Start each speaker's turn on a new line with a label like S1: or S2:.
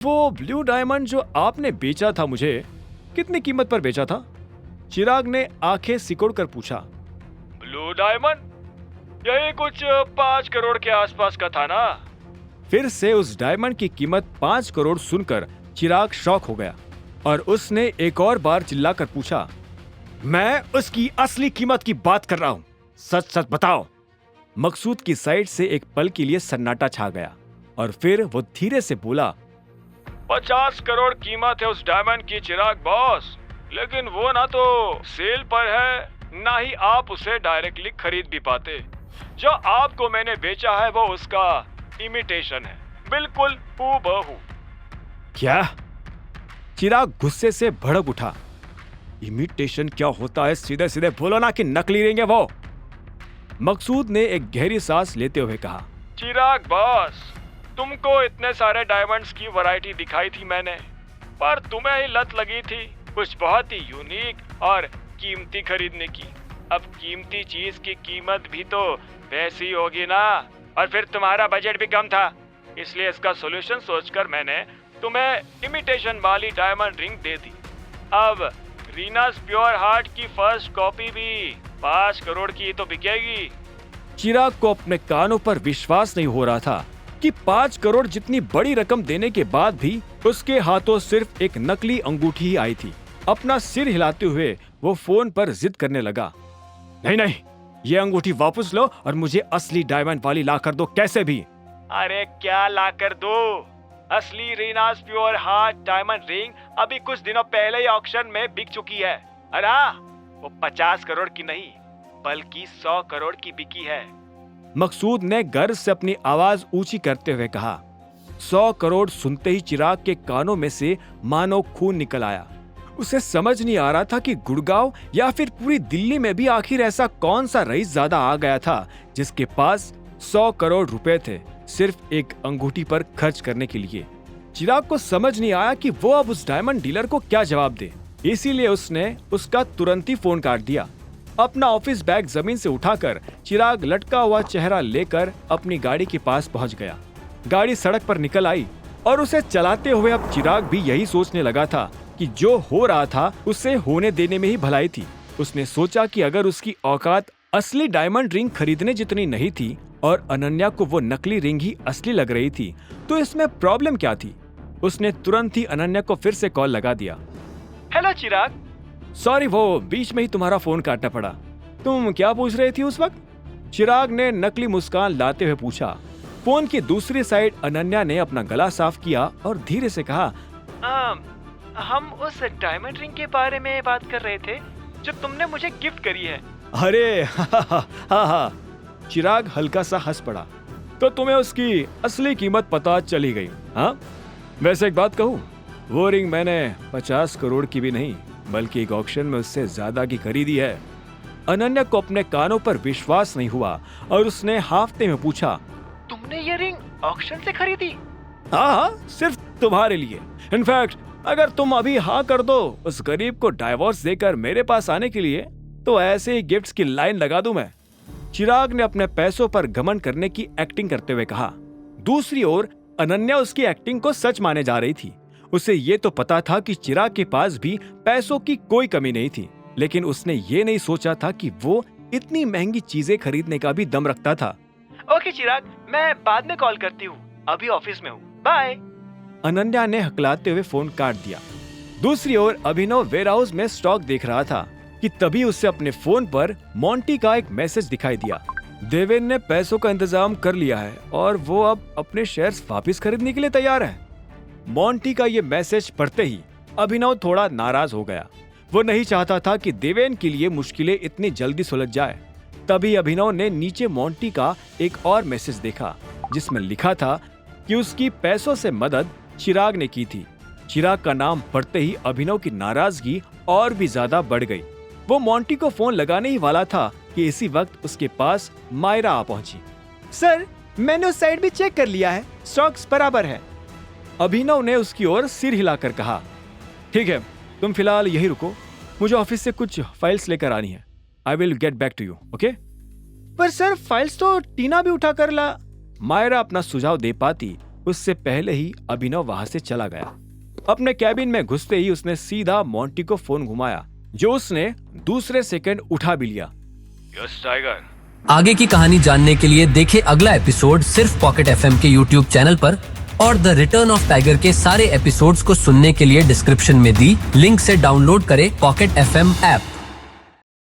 S1: वो blue diamond जो आपने बेचा था मुझे, कितनी कीमत पर बेचा था? चिराग ने आंखें सिकोड़ कर पूछा। Blue diamond? यही कुछ 5 करोड़ के आसपास का था ना? फिर से उस डायमंड की कीमत 5 करोड़ सुनकर चिराग शॉक हो गया और उसने एक और बार चिल्लाकर पूछा, मैं उसकी असली कीमत की बात कर रहा हूं, सच सच बताओ। मकसूद की साइड से एक पल के लिए सन्नाटा छा गया और फिर वो धीरे से बोला, 50 करोड़ कीमत है उस डायमंड की चिराग बॉस, लेकिन वो ना तो सेल पर है, ना ही आप उसे डायरेक्टली खरीद भी पाते। जो आपको मैंने बेचा है वो उसका इमिटेशन है, बिल्कुल हूबहू। क्या? चिराग गुस्से से भड़क उठा। इमिटेशन क्या होता है, सीधे सीधे बोलो ना कि नकली रिंग है वो। मकसूद ने एक गहरी सांस लेते हुए कहा, चिराग बॉस, तुमको इतने सारे डायमंड्स की वैरायटी दिखाई थी मैंने, पर तुम्हें ही लत लगी थी कुछ बहुत ही यूनिक और कीमती खरीदने की। अब कीमती चीज की कीमत भी तो वैसी होगी ना, और फिर तुम्हारा बजट भी कम था, इसलिए इसका सॉल्यूशन सोचकर मैंने तुम्हें इमिटेशन वाली डायमंड रिंग दे दी। अब रीनास प्योर हार्ट की फर्स्ट कॉपी भी 5 करोड़ की तो बिकेगी। चिराग को अपने कानों पर विश्वास नहीं हो रहा था कि 5 करोड़ जितनी बड़ी रकम देने के बाद भी उसके हाथों सिर्फ एक नकली अंगूठी ही आई थी। अपना सिर हिलाते हुए वो फोन पर जिद करने लगा, नहीं नहीं, ये अंगूठी वापस लो और मुझे असली डायमंड वाली ला कर दो कैसे भी। अरे क्या ला कर दो? असली Reena's pure heart diamond ring अभी कुछ दिनों पहले ही ऑक्शन में बिक चुकी है। अरे वो 50 करोड़ की नहीं बल्कि 100 करोड़ की बिकी है। मकसूद ने गर्व से अपनी आवाज ऊंची करते हुए कहा। 100 करोड़ सुनते ही चिराग के कानों में से मानो खून निकल आया। उसे समझ नहीं आ रहा था कि गुड़गांव या फिर पूरी दिल्ली में भी आखिर ऐसा कौन सा रईस ज्यादा आ गया था जिसके पास 100 करोड़ रुपए थे सिर्फ एक अंगूठी पर खर्च करने के लिए। चिराग को समझ नहीं आया कि वो अब उस डायमंड डीलर को क्या जवाब दे, इसीलिए उसने उसका तुरंत ही फोन काट दिया। अपना ऑफिस बैग जमीन से उठाकर चिराग लटका हुआ चेहरा लेकर अपनी गाड़ी के पास पहुंच गया। गाड़ी सड़क पर निकल आई और उसे चलाते हुए अब चिराग भी यही सोचने लगा था कि जो हो रहा था उसे होने देने में ही भलाई थी। उसने सोचा कि अगर उसकी औकात असली डायमंड रिंग खरीदने जितनी नहीं थी और अनन्या को वो नकली रिंग ही असली लग रही थी, तो इसमें प्रॉब्लम क्या थी। उसने तुरंत ही अनन्या को फिर से कॉल लगा दिया। हेलो चिराग, सॉरी वो बीच में ही तुम्हारा फोन काटना पड़ा। तुम क्या पूछ रही थी उस वक्त? चिराग ने नकली मुस्कान लाते हुए पूछा। फोन की दूसरी साइड अनन्या ने अपना गला साफ किया और धीरे से कहा, हम उस डायमंड रिंग के बारे में बात कर रहे थे जो तुमने मुझे गिफ्ट करी है। अरे हाँ। चिराग हल्का सा हंस पड़ा। तो तुम्हें उसकी असली कीमत पता चली गई? हाँ, वैसे एक बात कहूँ, वो रिंग मैंने 50 करोड़ की भी नहीं बल्कि एक ऑक्शन में उससे ज्यादा की खरीदी है। अनन्या को अपने कानों पर विश्वास नहीं हुआ और उसने हाफते में पूछा, तुमने ये रिंग ऑक्शन से खरीदी? हाँ, सिर्फ तुम्हारे लिए। इनफैक्ट अगर तुम अभी हाँ कर दो उस गरीब को डाइवोर्स देकर मेरे पास आने के लिए, तो ऐसे ही गिफ्ट्स की लाइन लगा दूं मैं। चिराग ने अपने पैसों पर घमंड करने की एक्टिंग करते हुए कहा। दूसरी ओर अनन्या उसकी एक्टिंग को सच माने जा रही थी। उसे ये तो पता था कि चिराग के पास भी पैसों की कोई कमी नहीं थी, लेकिन उसने ये नहीं सोचा था कि वो इतनी महंगी चीजें खरीदने का भी दम रखता था। ओके चिराग, मैं बाद में कॉल करती हूँ, अभी ऑफिस में हूँ, बाय। अनन्या ने हकलाते हुए फोन काट दिया। दूसरी ओर अभिनव वेयरहाउस में स्टॉक देख रहा था कि तभी उसे अपने फोन पर मोंटी का एक मैसेज दिखाई दिया। देवेन ने पैसों का इंतजाम कर लिया है और वो अब अपने शेयर्स वापस खरीदने के लिए तैयार है। मोंटी का ये मैसेज पढ़ते ही अभिनव थोड़ा नाराज हो गया। वो नहीं चाहता था कि देवेन के लिए मुश्किलें इतनी जल्दी सुलझ जाए। तभी अभिनव ने नीचे मोंटी का एक और मैसेज देखा जिसमें लिखा था कि उसकी पैसों से मदद चिराग ने की थी। चिराग का नाम पढ़ते ही अभिनव की नाराजगी और भी ज्यादा बढ़ गई। वो मोंटी को फोन लगाने ही वाला था कि इसी वक्त उसके पास मायरा आ पहुंची। सर, मैंने उस साइड भी चेक कर लिया है, स्टॉक्स बराबर है। अभिनव ने उसकी ओर सिर हिलाकर कहा, ठीक है, तुम फिलहाल यही रुको, मुझे ऑफिस से कुछ फाइल्स लेकर आनी है। I will get back to you, okay? पर सर, फाइल्स तो टीना भी उठा कर ला। मायरा अपना सुझाव दे पाती उससे पहले ही अभिनव वहां से चला गया। अपने कैबिन में घुसते ही उसने सीधा मोंटी को फोन घुमाया, जो उसने दूसरे सेकंड उठा भी लिया। Yes tiger.
S2: आगे की कहानी जानने के लिए देखें अगला एपिसोड सिर्फ पॉकेट एफएम के यूट्यूब चैनल पर, और द रिटर्न ऑफ टाइगर के सारे एपिसोड्स को सुनने के लिए डिस्क्रिप्शन में दी लिंक से डाउनलोड करें पॉकेट एफएम ऐप।